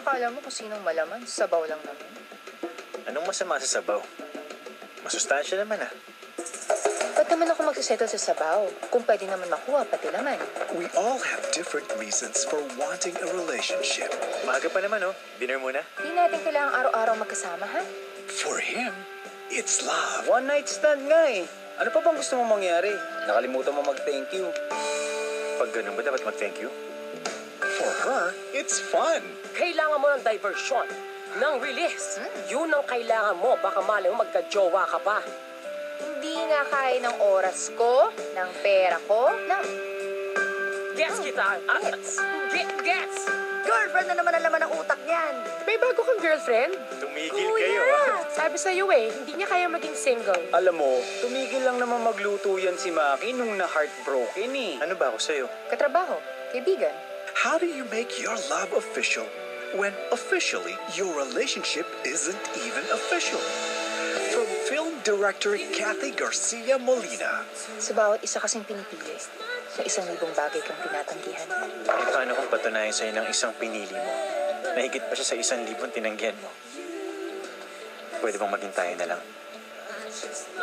akala mo kung sinong malaman? Sabaw lang naman. Anong masama sa sabaw? Masustansya naman ah. Ba't naman ako magsisettle sa sabaw? Kung pwede naman makuha pati laman. We all have different reasons for wanting a relationship. Maaga pa naman oh. Dinner muna. Hindi natin kailangang araw-araw magkasama, ha? For him, it's love. One night stand nga eh. Ano pa bang gusto mong mangyari? Nakalimutan mo mag-thank you. Pag ganun ba dapat mag-thank you? For her, it's fun. Kailangan mo ng diversion, ng release. Yun ang kailangan mo. Baka mali mo magka-jowa ka pa. Hindi nga kaya ng oras ko, ng pera ko, ng... Gets kita. Gets. Girlfriend na naman ang laman ng utak niyan. May bago kang girlfriend? Tumigil kayo ah. Sabi sa'yo eh, hindi niya kaya maging single. Alam mo, tumigil lang naman magluto yan si Maki nung na-heartbroken eh. Ano ba ako sa'yo? Katrabaho, kaibigan. How do you make your love official when officially your relationship isn't even official? From film director Kathy Garcia Molina. Sa bawat isa kasing pinipili, may 1,000 bagay kang tinatanggihan. Eh, paano kung patunayan sa'yo ng isang pinili mo? Nahigit pa siya sa 1,000 tinanggihan mo. Pwede bang maging tayo na lang?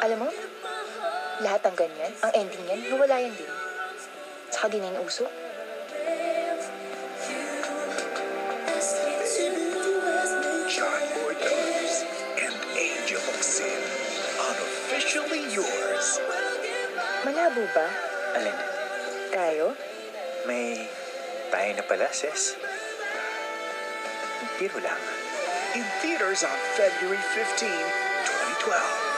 Alam mo, lahat ng ganyan, ang ending yan, hiwalayan din. Saka di na yung uso. John Boy Cruz and Angel Oxin. Unofficially yours. Malabo ba? Alin? Tayo? May tayo na pala, sis. Biro lang. In theaters on February 15, 2012.